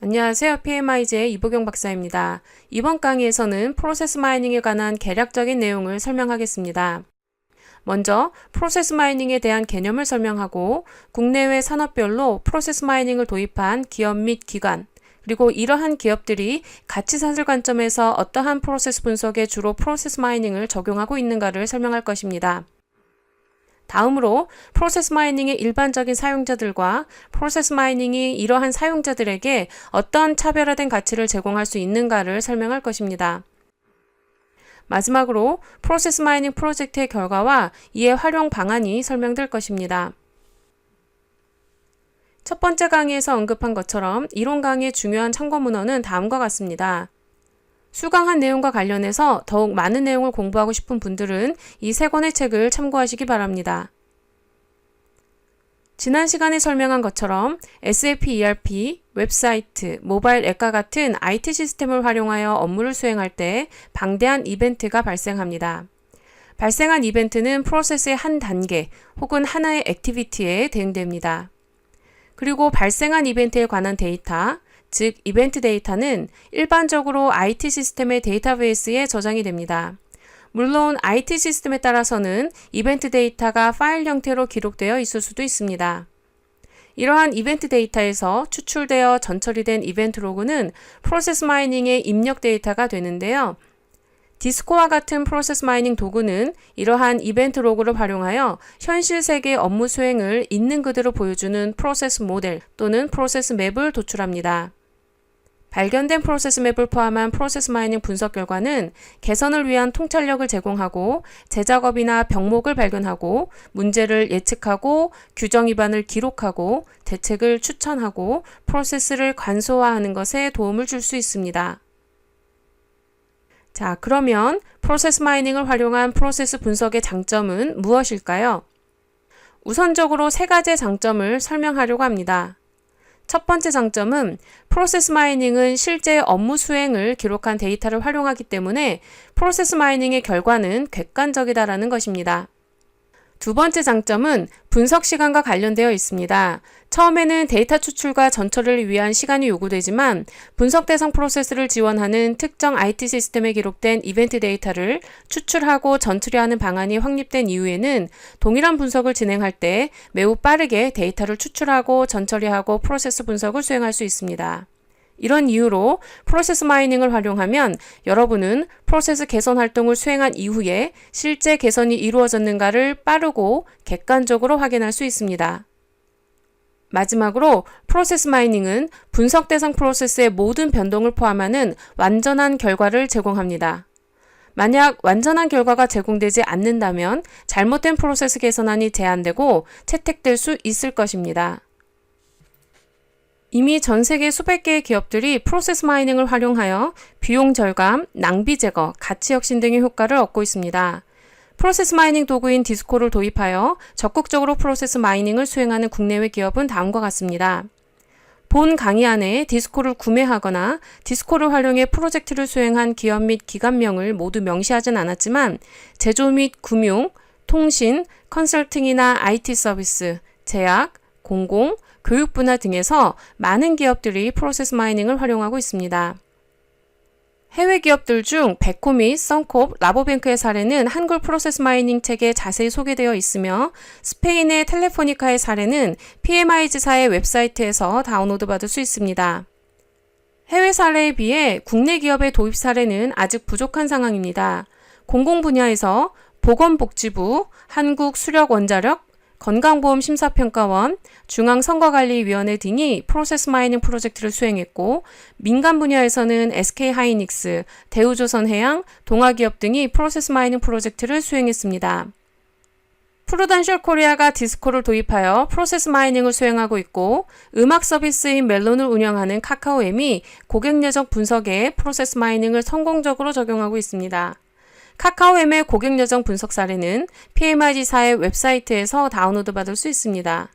안녕하세요. PMIG의 이보경 박사입니다. 이번 강의에서는 프로세스 마이닝에 관한 개략적인 내용을 설명하겠습니다. 먼저 프로세스 마이닝에 대한 개념을 설명하고 국내외 산업별로 프로세스 마이닝을 도입한 기업 및 기관, 그리고 이러한 기업들이 가치사슬 관점에서 어떠한 프로세스 분석에 주로 프로세스 마이닝을 적용하고 있는가를 설명할 것입니다. 다음으로 프로세스 마이닝의 일반적인 사용자들과 프로세스 마이닝이 이러한 사용자들에게 어떤 차별화된 가치를 제공할 수 있는가를 설명할 것입니다. 마지막으로 프로세스 마이닝 프로젝트의 결과와 이의 활용 방안이 설명될 것입니다. 첫 번째 강의에서 언급한 것처럼 이론 강의의 중요한 참고 문헌은 다음과 같습니다. 수강한 내용과 관련해서 더욱 많은 내용을 공부하고 싶은 분들은 이 세 권의 책을 참고하시기 바랍니다. 지난 시간에 설명한 것처럼 SAP ERP, 웹사이트, 모바일 앱과 같은 IT 시스템을 활용하여 업무를 수행할 때 방대한 이벤트가 발생합니다. 발생한 이벤트는 프로세스의 한 단계 혹은 하나의 액티비티에 대응됩니다. 그리고 발생한 이벤트에 관한 데이터, 즉 이벤트 데이터는 일반적으로 IT 시스템의 데이터베이스에 저장이 됩니다. 물론 IT 시스템에 따라서는 이벤트 데이터가 파일 형태로 기록되어 있을 수도 있습니다. 이러한 이벤트 데이터에서 추출되어 전처리된 이벤트 로그는 프로세스 마이닝의 입력 데이터가 되는데요. 디스코와 같은 프로세스 마이닝 도구는 이러한 이벤트 로그를 활용하여 현실 세계의 업무 수행을 있는 그대로 보여주는 프로세스 모델 또는 프로세스 맵을 도출합니다. 발견된 프로세스 맵을 포함한 프로세스 마이닝 분석 결과는 개선을 위한 통찰력을 제공하고 제작업이나 병목을 발견하고 문제를 예측하고 규정 위반을 기록하고 대책을 추천하고 프로세스를 간소화하는 것에 도움을 줄 수 있습니다. 자, 그러면 프로세스 마이닝을 활용한 프로세스 분석의 장점은 무엇일까요? 우선적으로 세 가지의 장점을 설명하려고 합니다. 첫 번째 장점은 프로세스 마이닝은 실제 업무 수행을 기록한 데이터를 활용하기 때문에 프로세스 마이닝의 결과는 객관적이다라는 것입니다. 두 번째 장점은 분석 시간과 관련되어 있습니다. 처음에는 데이터 추출과 전처리를 위한 시간이 요구되지만 분석 대상 프로세스를 지원하는 특정 IT 시스템에 기록된 이벤트 데이터를 추출하고 전처리하는 방안이 확립된 이후에는 동일한 분석을 진행할 때 매우 빠르게 데이터를 추출하고 전처리하고 프로세스 분석을 수행할 수 있습니다. 이런 이유로 프로세스 마이닝을 활용하면 여러분은 프로세스 개선 활동을 수행한 이후에 실제 개선이 이루어졌는가를 빠르고 객관적으로 확인할 수 있습니다. 마지막으로 프로세스 마이닝은 분석 대상 프로세스의 모든 변동을 포함하는 완전한 결과를 제공합니다. 만약 완전한 결과가 제공되지 않는다면 잘못된 프로세스 개선안이 제한되고 채택될 수 있을 것입니다. 이미 전 세계 수백 개의 기업들이 프로세스 마이닝을 활용하여 비용 절감, 낭비 제거, 가치 혁신 등의 효과를 얻고 있습니다. 프로세스 마이닝 도구인 디스코를 도입하여 적극적으로 프로세스 마이닝을 수행하는 국내외 기업은 다음과 같습니다. 본 강의 안에 디스코를 구매하거나 디스코를 활용해 프로젝트를 수행한 기업 및 기관명을 모두 명시하진 않았지만 제조 및 금융, 통신, 컨설팅이나 IT 서비스, 제약, 공공, 교육 분야 등에서 많은 기업들이 프로세스 마이닝을 활용하고 있습니다. 해외 기업들 중 베코 및 썬콥, 라보뱅크의 사례는 한글 프로세스 마이닝 책에 자세히 소개되어 있으며 스페인의 텔레포니카의 사례는 PMIG사의 웹사이트에서 다운로드 받을 수 있습니다. 해외 사례에 비해 국내 기업의 도입 사례는 아직 부족한 상황입니다. 공공 분야에서 보건복지부, 한국수력원자력, 건강보험심사평가원, 중앙선거관리위원회 등이 프로세스 마이닝 프로젝트를 수행했고 민간 분야에서는 SK하이닉스, 대우조선해양, 동아기업 등이 프로세스 마이닝 프로젝트를 수행했습니다. 프루던셜 코리아가 디스코를 도입하여 프로세스 마이닝을 수행하고 있고 음악 서비스인 멜론을 운영하는 카카오엠이 고객 여정 분석에 프로세스 마이닝을 성공적으로 적용하고 있습니다. 카카오엠의 고객 여정 분석 사례는 PMIG사의 웹사이트에서 다운로드 받을 수 있습니다.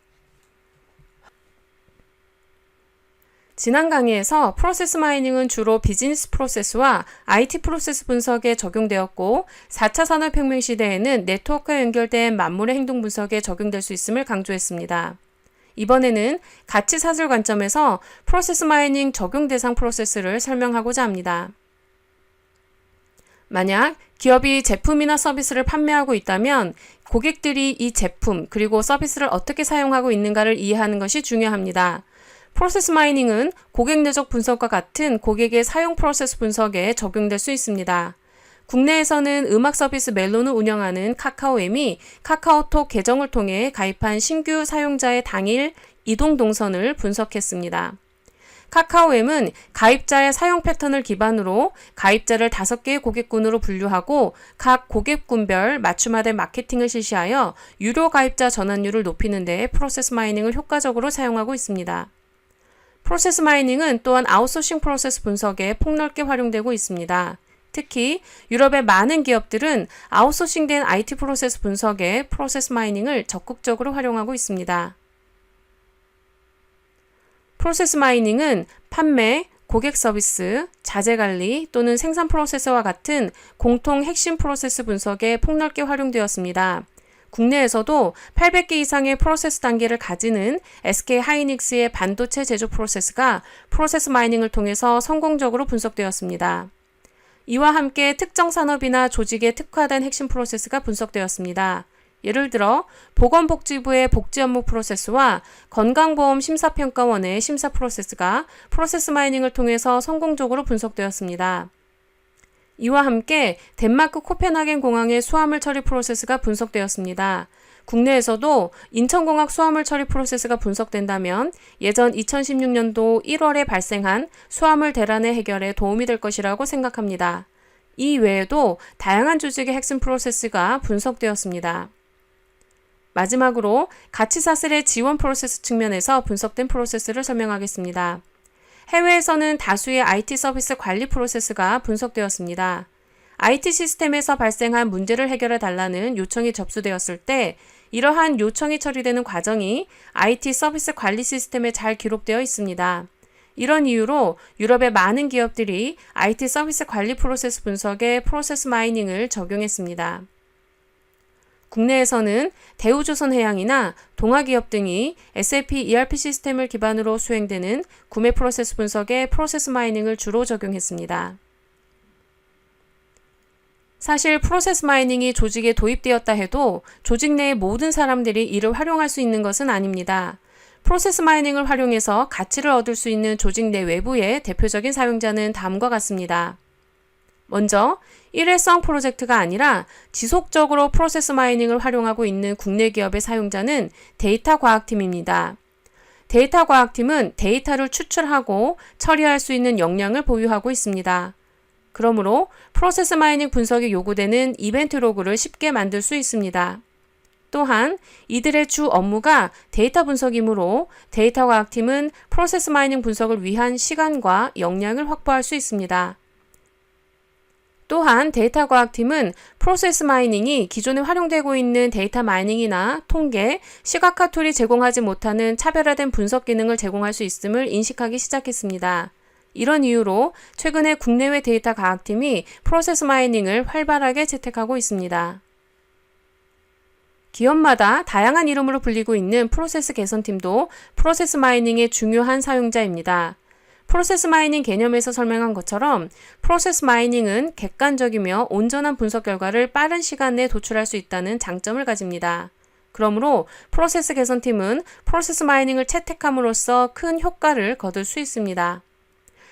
지난 강의에서 프로세스 마이닝은 주로 비즈니스 프로세스와 IT 프로세스 분석에 적용되었고 4차 산업혁명 시대에는 네트워크에 연결된 만물의 행동 분석에 적용될 수 있음을 강조했습니다. 이번에는 가치 사슬 관점에서 프로세스 마이닝 적용 대상 프로세스를 설명하고자 합니다. 만약 기업이 제품이나 서비스를 판매하고 있다면 고객들이 이 제품 그리고 서비스를 어떻게 사용하고 있는가를 이해하는 것이 중요합니다. 프로세스 마이닝은 고객 내적 분석과 같은 고객의 사용 프로세스 분석에 적용될 수 있습니다. 국내에서는 음악 서비스 멜론을 운영하는 카카오엠이 카카오톡 계정을 통해 가입한 신규 사용자의 당일 이동 동선을 분석했습니다. 카카오엠은 가입자의 사용 패턴을 기반으로 가입자를 5개의 고객군으로 분류하고 각 고객군별 맞춤화된 마케팅을 실시하여 유료 가입자 전환율을 높이는 데 프로세스 마이닝을 효과적으로 사용하고 있습니다. 프로세스 마이닝은 또한 아웃소싱 프로세스 분석에 폭넓게 활용되고 있습니다. 특히 유럽의 많은 기업들은 아웃소싱된 IT 프로세스 분석에 프로세스 마이닝을 적극적으로 활용하고 있습니다. 프로세스 마이닝은 판매, 고객 서비스, 자재 관리 또는 생산 프로세스와 같은 공통 핵심 프로세스 분석에 폭넓게 활용되었습니다. 국내에서도 800개 이상의 프로세스 단계를 가지는 SK 하이닉스의 반도체 제조 프로세스가 프로세스 마이닝을 통해서 성공적으로 분석되었습니다. 이와 함께 특정 산업이나 조직에 특화된 핵심 프로세스가 분석되었습니다. 예를 들어 보건복지부의 복지 업무 프로세스와 건강보험 심사평가원의 심사 프로세스가 프로세스 마이닝을 통해서 성공적으로 분석되었습니다. 이와 함께 덴마크 코펜하겐 공항의 수화물 처리 프로세스가 분석되었습니다. 국내에서도 인천공항 수화물 처리 프로세스가 분석된다면 예전 2016년도 1월에 발생한 수화물 대란의 해결에 도움이 될 것이라고 생각합니다. 이 외에도 다양한 조직의 핵심 프로세스가 분석되었습니다. 마지막으로 가치 사슬의 지원 프로세스 측면에서 분석된 프로세스를 설명하겠습니다. 해외에서는 다수의 IT 서비스 관리 프로세스가 분석되었습니다. IT 시스템에서 발생한 문제를 해결해 달라는 요청이 접수되었을 때 이러한 요청이 처리되는 과정이 IT 서비스 관리 시스템에 잘 기록되어 있습니다. 이런 이유로 유럽의 많은 기업들이 IT 서비스 관리 프로세스 분석에 프로세스 마이닝을 적용했습니다. 국내에서는 대우조선해양이나 동아기업 등이 SAP ERP 시스템을 기반으로 수행되는 구매 프로세스 분석에 프로세스 마이닝을 주로 적용했습니다. 사실 프로세스 마이닝이 조직에 도입되었다 해도 조직 내의 모든 사람들이 이를 활용할 수 있는 것은 아닙니다. 프로세스 마이닝을 활용해서 가치를 얻을 수 있는 조직 내 외부의 대표적인 사용자는 다음과 같습니다. 먼저 일회성 프로젝트가 아니라 지속적으로 프로세스 마이닝을 활용하고 있는 국내 기업의 사용자는 데이터 과학팀입니다. 데이터 과학팀은 데이터를 추출하고 처리할 수 있는 역량을 보유하고 있습니다. 그러므로 프로세스 마이닝 분석이 요구되는 이벤트 로그를 쉽게 만들 수 있습니다. 또한 이들의 주 업무가 데이터 분석이므로 데이터 과학팀은 프로세스 마이닝 분석을 위한 시간과 역량을 확보할 수 있습니다. 또한 데이터 과학팀은 프로세스 마이닝이 기존에 활용되고 있는 데이터 마이닝이나 통계, 시각화 툴이 제공하지 못하는 차별화된 분석 기능을 제공할 수 있음을 인식하기 시작했습니다. 이런 이유로 최근에 국내외 데이터 과학팀이 프로세스 마이닝을 활발하게 채택하고 있습니다. 기업마다 다양한 이름으로 불리고 있는 프로세스 개선팀도 프로세스 마이닝의 중요한 사용자입니다. 프로세스 마이닝 개념에서 설명한 것처럼 프로세스 마이닝은 객관적이며 온전한 분석 결과를 빠른 시간 내에 도출할 수 있다는 장점을 가집니다. 그러므로 프로세스 개선팀은 프로세스 마이닝을 채택함으로써 큰 효과를 거둘 수 있습니다.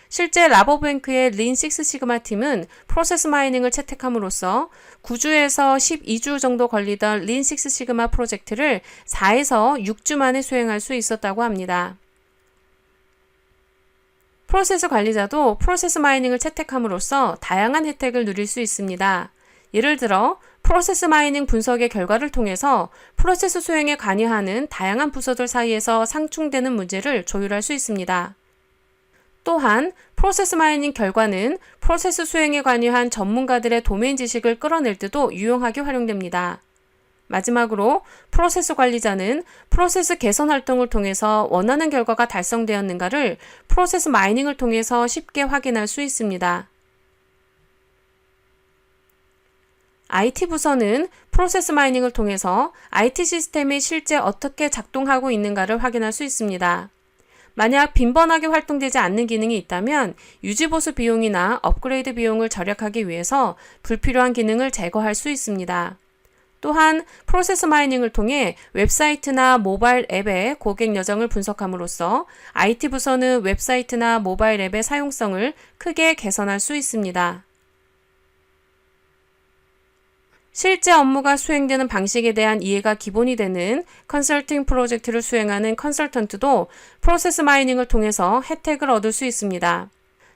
실제 라보뱅크의 린 식스 시그마 팀은 프로세스 마이닝을 채택함으로써 9주에서 12주 정도 걸리던 린 식스 시그마 프로젝트를 4에서 6주 만에 수행할 수 있었다고 합니다. 프로세스 관리자도 프로세스 마이닝을 채택함으로써 다양한 혜택을 누릴 수 있습니다. 예를 들어 프로세스 마이닝 분석의 결과를 통해서 프로세스 수행에 관여하는 다양한 부서들 사이에서 상충되는 문제를 조율할 수 있습니다. 또한 프로세스 마이닝 결과는 프로세스 수행에 관여한 전문가들의 도메인 지식을 끌어낼 때도 유용하게 활용됩니다. 마지막으로 프로세스 관리자는 프로세스 개선 활동을 통해서 원하는 결과가 달성되었는가를 프로세스 마이닝을 통해서 쉽게 확인할 수 있습니다. IT 부서는 프로세스 마이닝을 통해서 IT 시스템이 실제 어떻게 작동하고 있는가를 확인할 수 있습니다. 만약 빈번하게 활동되지 않는 기능이 있다면 유지보수 비용이나 업그레이드 비용을 절약하기 위해서 불필요한 기능을 제거할 수 있습니다. 또한 프로세스 마이닝을 통해 웹사이트나 모바일 앱의 고객 여정을 분석함으로써 IT 부서는 웹사이트나 모바일 앱의 사용성을 크게 개선할 수 있습니다. 실제 업무가 수행되는 방식에 대한 이해가 기본이 되는 컨설팅 프로젝트를 수행하는 컨설턴트도 프로세스 마이닝을 통해서 혜택을 얻을 수 있습니다.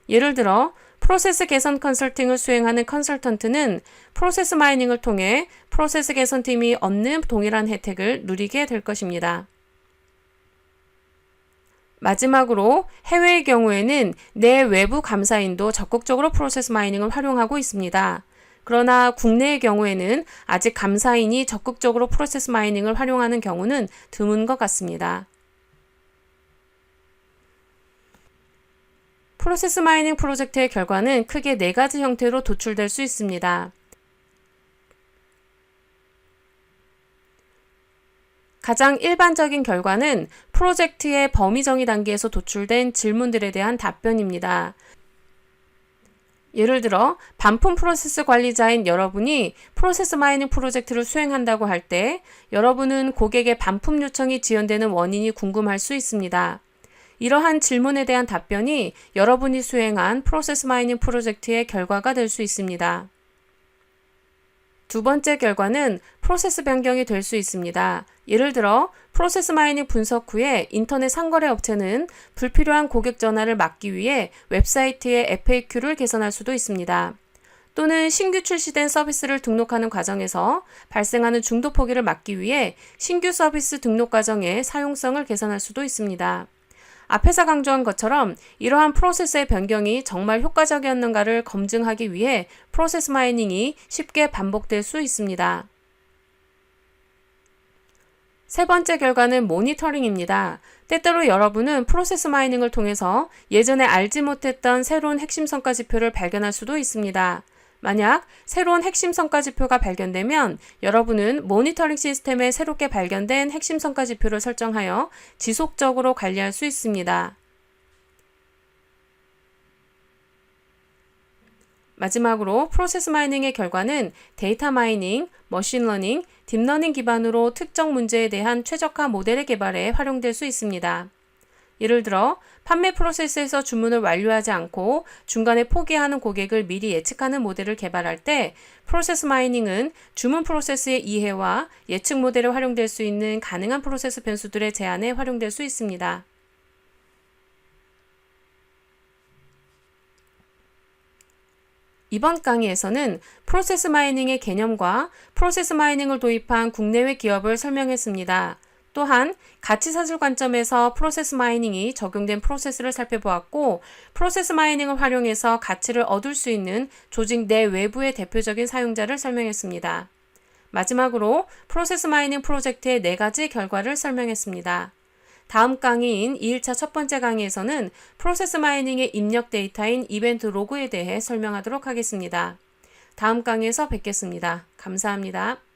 예를 들어 프로세스 개선 컨설팅을 수행하는 컨설턴트는 프로세스 마이닝을 통해 프로세스 개선팀이 얻는 동일한 혜택을 누리게 될 것입니다. 마지막으로 해외의 경우에는 내 외부 감사인도 적극적으로 프로세스 마이닝을 활용하고 있습니다. 그러나 국내의 경우에는 아직 감사인이 적극적으로 프로세스 마이닝을 활용하는 경우는 드문 것 같습니다. 프로세스 마이닝 프로젝트의 결과는 크게 4가지 형태로 도출될 수 있습니다. 가장 일반적인 결과는 프로젝트의 범위 정의 단계에서 도출된 질문들에 대한 답변입니다. 예를 들어 반품 프로세스 관리자인 여러분이 프로세스 마이닝 프로젝트를 수행한다고 할 때 여러분은 고객의 반품 요청이 지연되는 원인이 궁금할 수 있습니다. 이러한 질문에 대한 답변이 여러분이 수행한 프로세스 마이닝 프로젝트의 결과가 될 수 있습니다. 두 번째 결과는 프로세스 변경이 될 수 있습니다. 예를 들어 프로세스 마이닝 분석 후에 인터넷 상거래 업체는 불필요한 고객 전화를 막기 위해 웹사이트의 FAQ를 개선할 수도 있습니다. 또는 신규 출시된 서비스를 등록하는 과정에서 발생하는 중도 포기를 막기 위해 신규 서비스 등록 과정의 사용성을 개선할 수도 있습니다. 앞에서 강조한 것처럼 이러한 프로세스의 변경이 정말 효과적이었는가를 검증하기 위해 프로세스 마이닝이 쉽게 반복될 수 있습니다. 세 번째 결과는 모니터링입니다. 때때로 여러분은 프로세스 마이닝을 통해서 예전에 알지 못했던 새로운 핵심 성과 지표를 발견할 수도 있습니다. 만약 새로운 핵심 성과 지표가 발견되면 여러분은 모니터링 시스템에 새롭게 발견된 핵심 성과 지표를 설정하여 지속적으로 관리할 수 있습니다. 마지막으로 프로세스 마이닝의 결과는 데이터 마이닝, 머신러닝, 딥러닝 기반으로 특정 문제에 대한 최적화 모델의 개발에 활용될 수 있습니다. 예를 들어 판매 프로세스에서 주문을 완료하지 않고 중간에 포기하는 고객을 미리 예측하는 모델을 개발할 때 프로세스 마이닝은 주문 프로세스의 이해와 예측 모델에 활용될 수 있는 가능한 프로세스 변수들의 제안에 활용될 수 있습니다. 이번 강의에서는 프로세스 마이닝의 개념과 프로세스 마이닝을 도입한 국내외 기업을 설명했습니다. 또한 가치사슬 관점에서 프로세스 마이닝이 적용된 프로세스를 살펴보았고 프로세스 마이닝을 활용해서 가치를 얻을 수 있는 조직 내 외부의 대표적인 사용자를 설명했습니다. 마지막으로 프로세스 마이닝 프로젝트의 4가지 결과를 설명했습니다. 다음 강의인 2일차 첫 번째 강의에서는 프로세스 마이닝의 입력 데이터인 이벤트 로그에 대해 설명하도록 하겠습니다. 다음 강의에서 뵙겠습니다. 감사합니다.